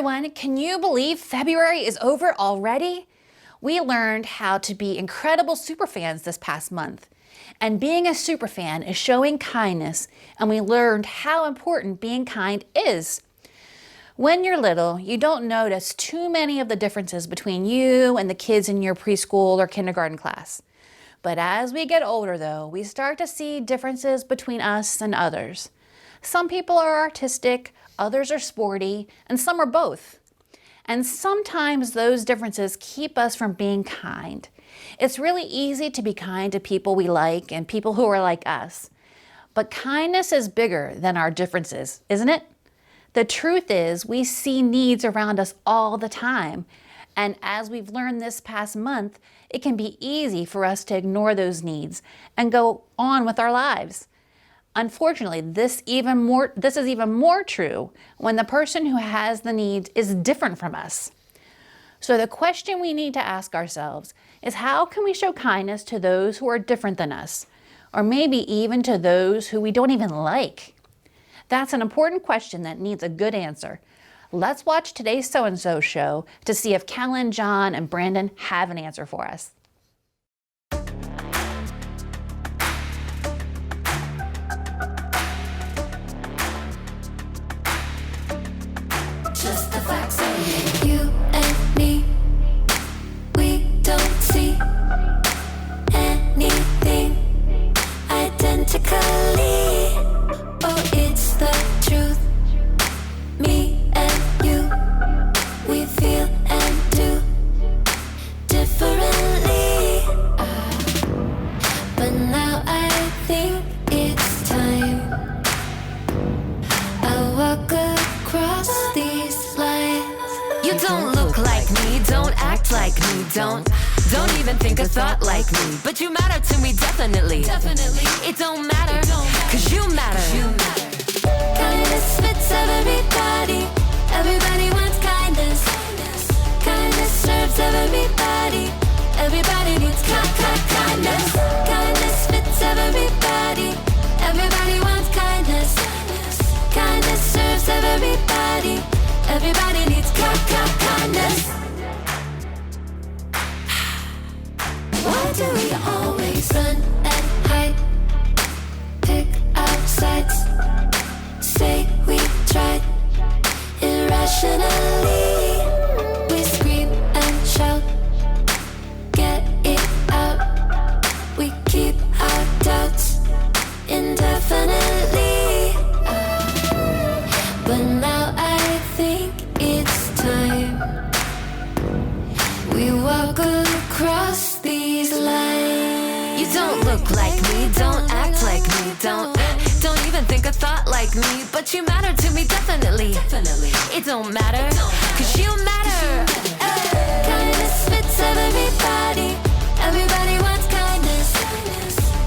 everyone, can you believe February is over already? We learned how to be incredible superfans this past month. And being a superfan is showing kindness, and we learned how important being kind is. When you're little, you don't notice too many of the differences between you and the kids in your preschool or kindergarten class. But as we get older though, we start to see differences between us and others. Some people are artistic, others are sporty, and some are both. And sometimes those differences keep us from being kind. It's really easy to be kind to people we like and people who are like us. But kindness is bigger than our differences, isn't it? The truth is, we see needs around us all the time. And as we've learned this past month, it can be easy for us to ignore those needs and go on with our lives. Unfortunately, this is even more true when the person who has the needs is different from us. So the question we need to ask ourselves is, how can we show kindness to those who are different than us? Or maybe even to those who we don't even like? That's an important question that needs a good answer. Let's watch today's So-and-So show to see if Kellen, John, and Brandon have an answer for us. Just the facts of you and me. We don't see anything identically. Oh, it's the truth. Me and you, we feel and do differently. But now I think it's time I walk across these lines. You don't look like me, don't act like me, don't even think a thought like me. But you matter to me, definitely. It don't matter, cause you matter. Kindness fits everybody. Everybody wants kindness. Kindness serves everybody. Everybody needs kindness. Kindness fits everybody. Everybody wants kindness. Kindness serves everybody. Everybody needs kindness. Why do we always run and hide? Pick our sides. Say we tried. Irrationally, we scream and shout. Get it out. We keep our doubts indefinitely. But now I think it's time we walk across these lines. You don't look like me, don't act like me, don't even think a thought like me. But you matter to me, definitely. It don't matter, cause you matter. Kindness fits everybody. Everybody wants kindness.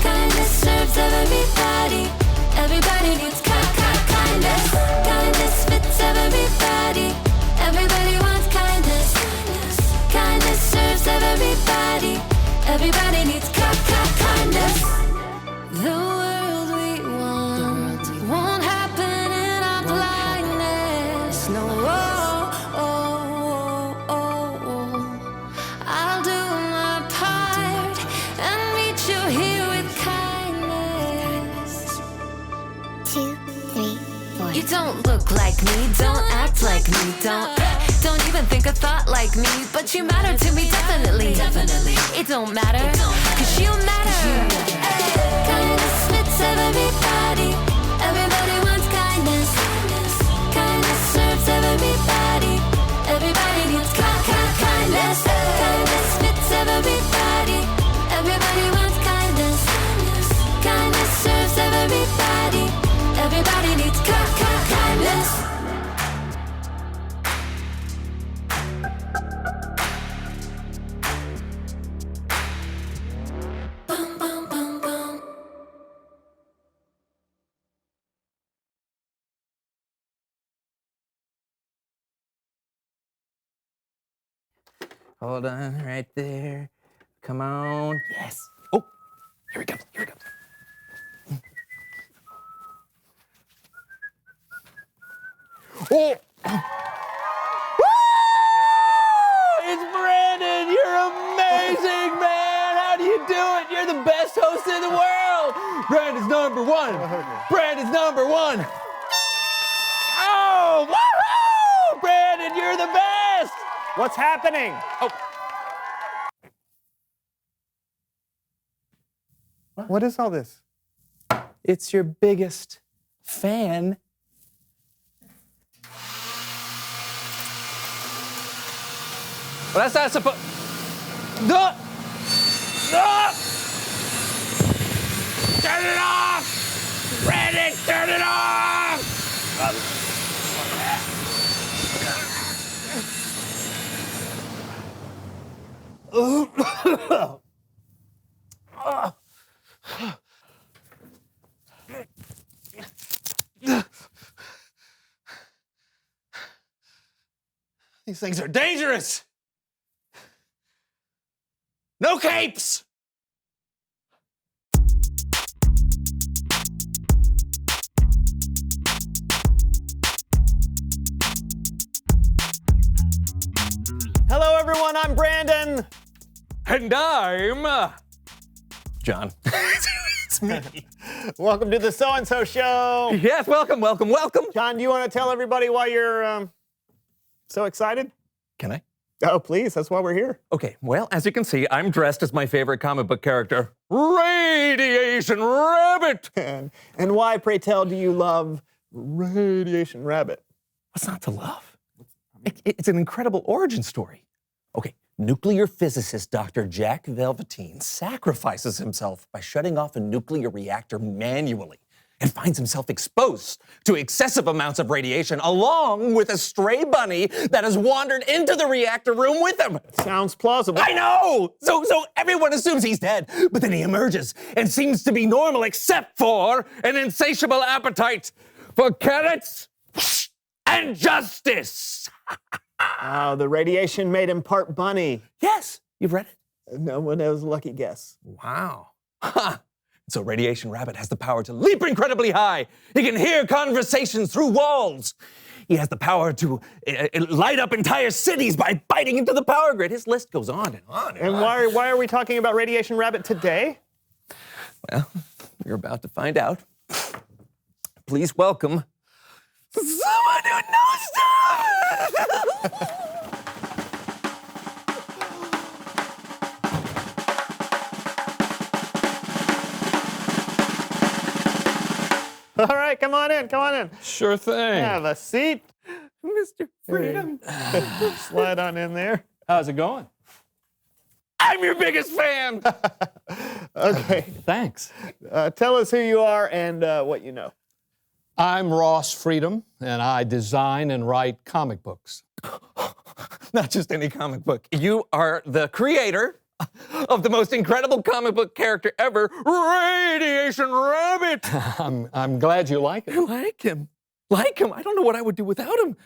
Kindness serves everybody. Everybody needs kindness. Kindness fits everybody. Everybody wants kindness. Kindness serves everybody. Everybody needs kindness. The world we want won't happen in our blindness. No, I'll do my part and meet you here with kindness. 2, 3, 4. You don't look like me, don't act like me, don't even think a thought like me. But you matter to me, definitely. It don't matter, cause you matter. Kindness fits everybody. Everybody wants kindness. Kindness serves everybody. Everybody needs kindness. Kindness fits everybody. Everybody wants kindness. Kindness serves everybody. Everybody needs kindness. Boom, boom, boom, boom. Hold on, right there. Come on. Yes. Oh, here he comes. Here he comes. Oh! do it. You're the best host in the world. Brandon's number one. Brandon's number one. Oh, woohoo! Brandon, you're the best. What's happening? Oh, What is all this? it's your biggest fan. Well, that's not supposed. No! No! Turn it off! Brandon, turn it off! These things are dangerous! No capes! Hello, everyone. I'm Brandon. And I'm John. It's me. Welcome to the So-and-So Show. Yes, welcome, welcome, welcome. John, do you want to tell everybody why you're so excited? Can I? Oh, please. That's why we're here. Okay, well, as you can see, I'm dressed as my favorite comic book character, Radiation Rabbit. And why, pray tell, do you love Radiation Rabbit? What's not to love? It's an incredible origin story. Okay, nuclear physicist Dr. Jack Velveteen sacrifices himself by shutting off a nuclear reactor manually and finds himself exposed to excessive amounts of radiation along with a stray bunny that has wandered into the reactor room with him. Sounds plausible. I know! So everyone assumes he's dead, but then he emerges and seems to be normal except for an insatiable appetite for carrots and justice. Oh, the radiation made him part bunny. Yes, you've read it? No one knows. Lucky guess. Wow. Ha! So Radiation Rabbit has the power to leap incredibly high. He can hear conversations through walls. He has the power to light up entire cities by biting into the power grid. His list goes on and on and And on. why are we talking about Radiation Rabbit today? Well, you're about to find out. Please welcome someone who knows stuff. All right, come on in. Come on in. Sure thing. Have a seat. Mr. Freedom. Slide on in there. How's it going? I'm your biggest fan. Okay. Thanks. Tell us who you are and what you know. I'm Ross Freedom, and I design and write comic books. Not just any comic book. You are the creator of the most incredible comic book character ever, Radiation Rabbit. I'm glad you like it. I like him. Like him. I don't know what I would do without him.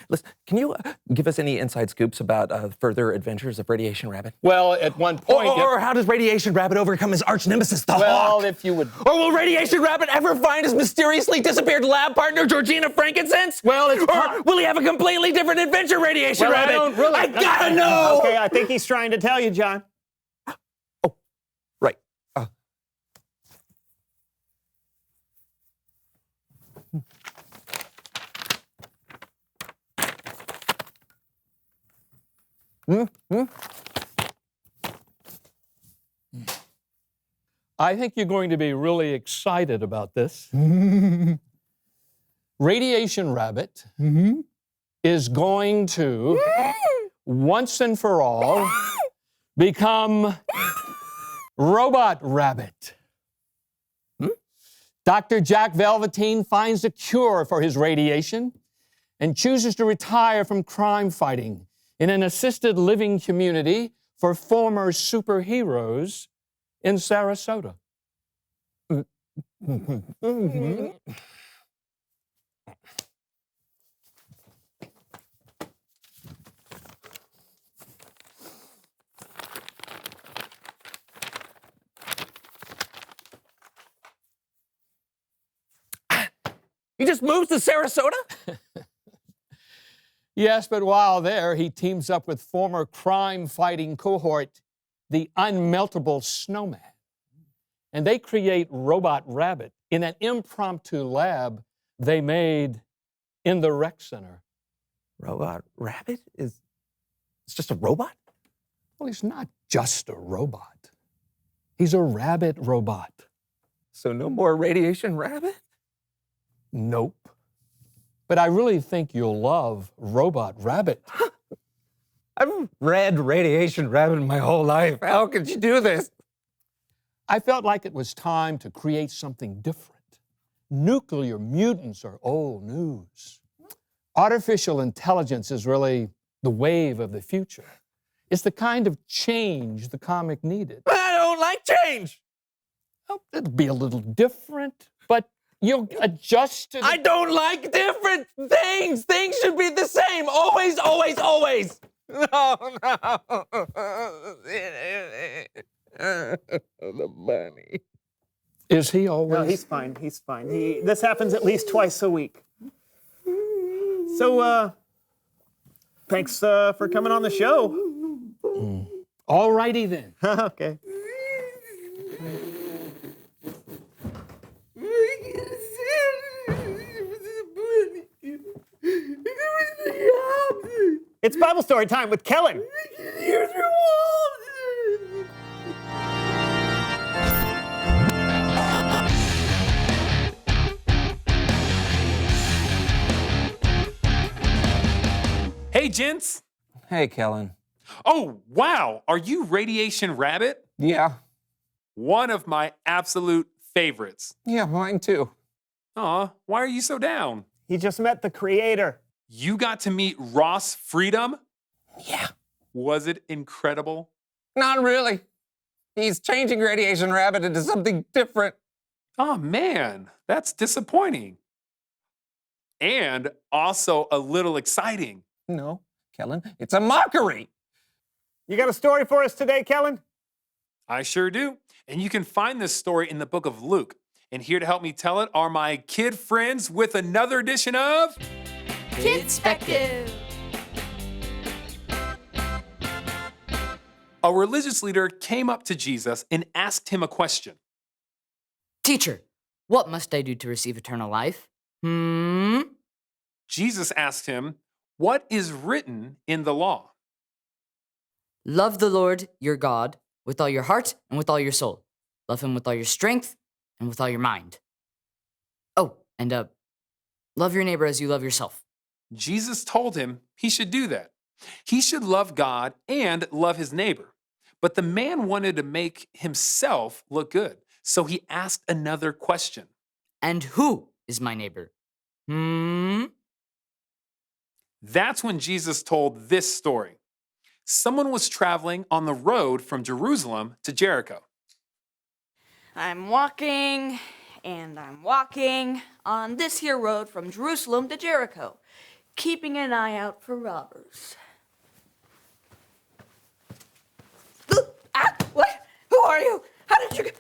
Listen, can you give us any inside scoops about further adventures of Radiation Rabbit? Well, at one point... Or how does Radiation Rabbit overcome his arch nemesis, the well, Hawk? if you would... Or will Radiation Rabbit ever find his mysteriously disappeared lab partner, Georgina Frankincense? Well, it's... Or will he have a completely different adventure, Radiation Well, I Rabbit? don't really- I gotta know! Okay, I think he's trying to tell you, John. Right. I think you're going to be really excited about this. Radiation Rabbit is going to, once and for all, become Robot Rabbit. Dr. Jack Velveteen finds a cure for his radiation and chooses to retire from crime fighting in an assisted living community for former superheroes in Sarasota. He just moves to Sarasota? Yes, but while there, he teams up with former crime-fighting cohort the unmeltable snowman. And they create Robot Rabbit in an impromptu lab they made in the rec center. Robot Rabbit? It's just a robot? Well, he's not just a robot. He's a rabbit robot. So no more Radiation Rabbit? Nope. But I really think you'll love Robot Rabbit. I've read Radiation Rabbit my whole life. How could you do this? I felt like it was time to create something different. Nuclear mutants are old news. Artificial intelligence is really the wave of the future. It's the kind of change the comic needed. But I don't like change. Oh, it'll be a little different, but you'll adjust to I don't like different things. Things should be the same. Always, always, always. No, no. The bunny. Is he always? No, he's fine. He's fine. This happens at least twice a week. So, thanks for coming on the show. All righty then. Okay. It's Bible story time with Kellen. Hey, gents. Hey, Kellen. Oh, wow. Are you Radiation Rabbit? Yeah. One of my absolute favorites. Yeah, mine too. Aw, why are you so down? He just met the creator. You got to meet Ross Freedom? Yeah. Was it incredible? Not really. He's changing Radiation Rabbit into something different. Oh, man, that's disappointing. And also a little exciting. No, Kellen, it's a mockery. You got a story for us today, Kellen? I sure do. And you can find this story in the book of Luke. And here to help me tell it are my kid friends with another edition of Kidspective. A religious leader came up to Jesus and asked him a question. Teacher, what must I do to receive eternal life? Jesus asked him, "What is written in the law?" Love the Lord your God with all your heart and with all your soul. Love him with all your strength and with all your mind. Oh, and love your neighbor as you love yourself. Jesus told him he should do that. He should love God and love his neighbor. But the man wanted to make himself look good, so he asked another question. And who is my neighbor? That's when Jesus told this story. Someone was traveling on the road from Jerusalem to Jericho. I'm walking, and I'm walking on this here road from Jerusalem to Jericho, keeping an eye out for robbers. What? Who are you? How did you...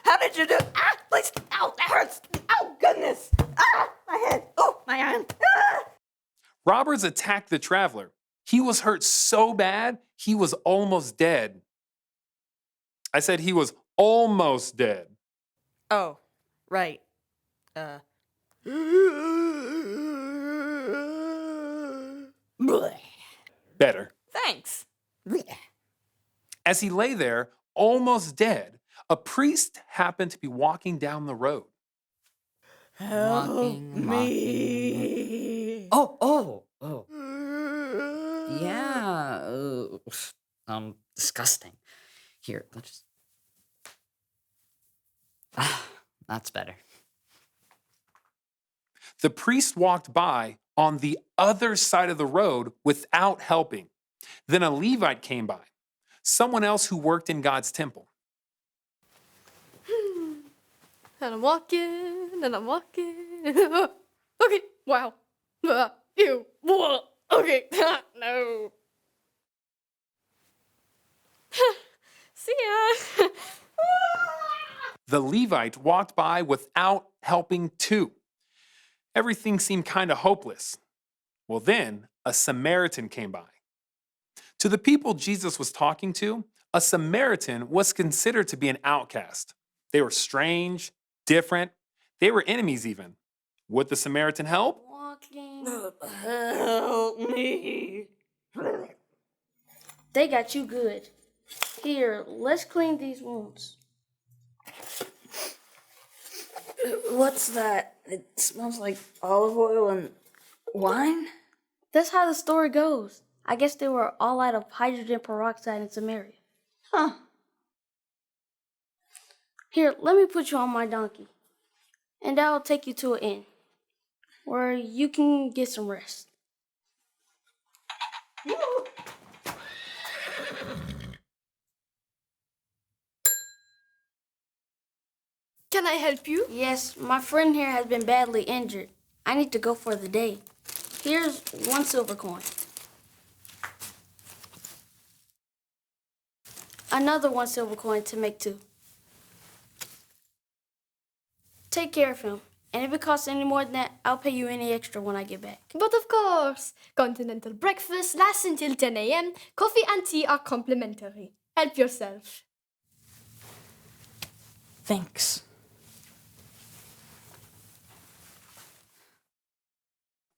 How did you do... Please... Ow, that hurts. Oh, goodness. My head. Oh, my arm. Robbers attacked the traveler. He was hurt so bad, he was almost dead. I said he was almost dead. Oh, right. Better. Thanks. As he lay there, almost dead, a priest happened to be walking down the road. Walking. Oh. Yeah. Disgusting. Here, let's just... that's better. The priest walked by on the other side of the road without helping. Then a Levite came by, someone else who worked in God's temple. And I'm walking, and I'm walking. Okay, wow. Ew. Okay, no. See ya. The Levite walked by without helping too. Everything seemed kind of hopeless. Well, then a Samaritan came by. To the people Jesus was talking to, a Samaritan was considered to be an outcast. They were strange, different. They were enemies even. Would the Samaritan help? Walking. Help me. They got you good. Here, let's clean these wounds. What's that? It smells like olive oil and wine? That's how the story goes. I guess they were all out of hydrogen peroxide in Samaria. Huh. Here, let me put you on my donkey, and I'll take you to an inn where you can get some rest. Can I help you? Yes, my friend here has been badly injured. I need to go for the day. Here's 1 silver coin. Another 1 silver coin to make 2. Take care of him. And if it costs any more than that, I'll pay you any extra when I get back. But of course, continental breakfast lasts until 10 a.m. Coffee and tea are complimentary. Help yourself. Thanks.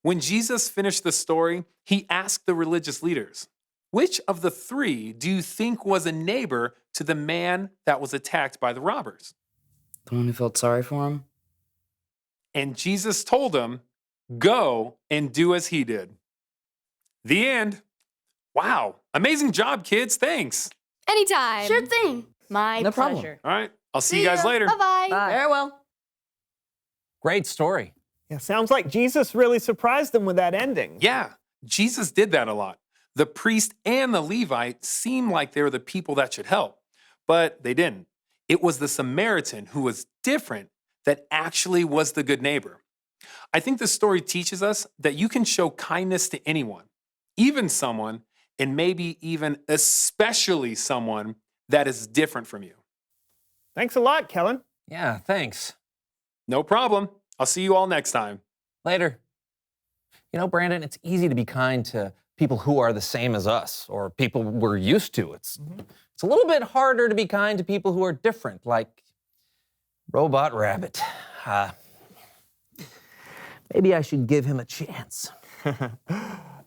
When Jesus finished the story, he asked the religious leaders, "Which of the 3 do you think was a neighbor to the man that was attacked by the robbers?" The one who felt sorry for him? And Jesus told them, "Go and do as he did." The end. Wow. Amazing job, kids. Thanks. Anytime. Sure thing. My No problem. pleasure. All right. I'll see you guys later. Bye-bye. Farewell. Great story. Yeah, sounds like Jesus really surprised them with that ending. Yeah, Jesus did that a lot. The priest and the Levite seemed like they were the people that should help, but they didn't. It was the Samaritan who was different that actually was the good neighbor. I think the story teaches us that you can show kindness to anyone, even someone, and maybe even especially someone that is different from you. Thanks a lot, Kellen. Yeah, thanks. No problem. I'll see you all next time. Later. You know, Brandon, it's easy to be kind to people who are the same as us or people we're used to. It's a little bit harder to be kind to people who are different, like Robot Rabbit. Maybe I should give him a chance.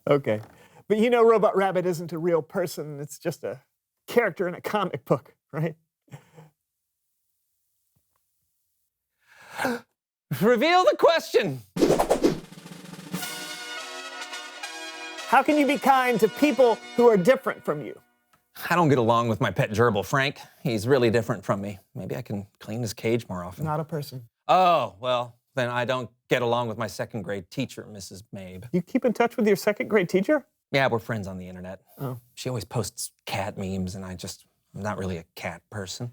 Okay. But you know Robot Rabbit isn't a real person. It's just a character in a comic book, right? Reveal the question. How can you be kind to people who are different from you? I don't get along with my pet gerbil, Frank. He's really different from me. Maybe I can clean his cage more often. Not a person. Oh, well, then I don't get along with my 2nd grade teacher, Mrs. Mabe. You keep in touch with your 2nd grade teacher? Yeah, we're friends on the internet. Oh. She always posts cat memes, and I'm not really a cat person.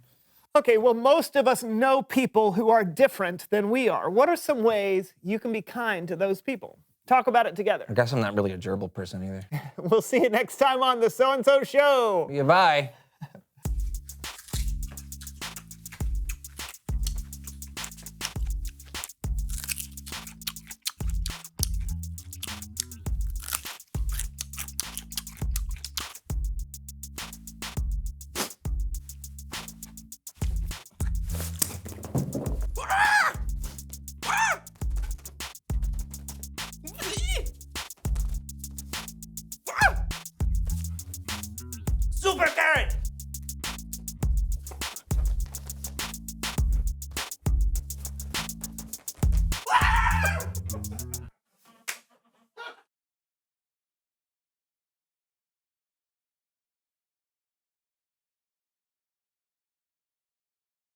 Okay, well, most of us know people who are different than we are. What are some ways you can be kind to those people? Talk about it together. I guess I'm not really a gerbil person either. We'll see you next time on The So-and-So Show. Yeah, bye. Super carrot!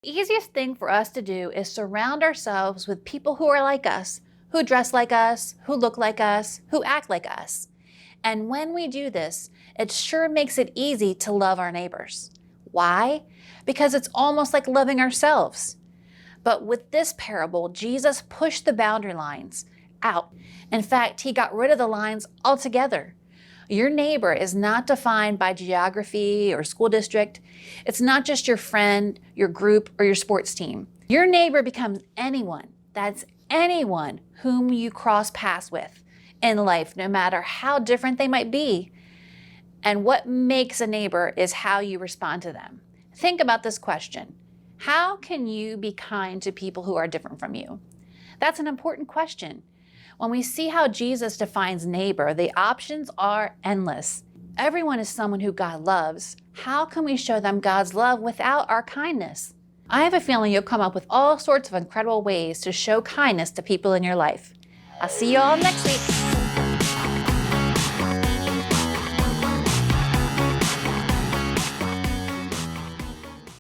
The easiest thing for us to do is surround ourselves with people who are like us, who dress like us, who look like us, who act like us. And when we do this, it sure makes it easy to love our neighbors. Why? Because it's almost like loving ourselves. But with this parable, Jesus pushed the boundary lines out. In fact, he got rid of the lines altogether. Your neighbor is not defined by geography or school district. It's not just your friend, your group, or your sports team. Your neighbor becomes anyone. That's anyone whom you cross paths with in life, no matter how different they might be. And what makes a neighbor is how you respond to them. Think about this question. How can you be kind to people who are different from you? That's an important question. When we see how Jesus defines neighbor, the options are endless. Everyone is someone who God loves. How can we show them God's love without our kindness? I have a feeling you'll come up with all sorts of incredible ways to show kindness to people in your life. I'll see you all next week.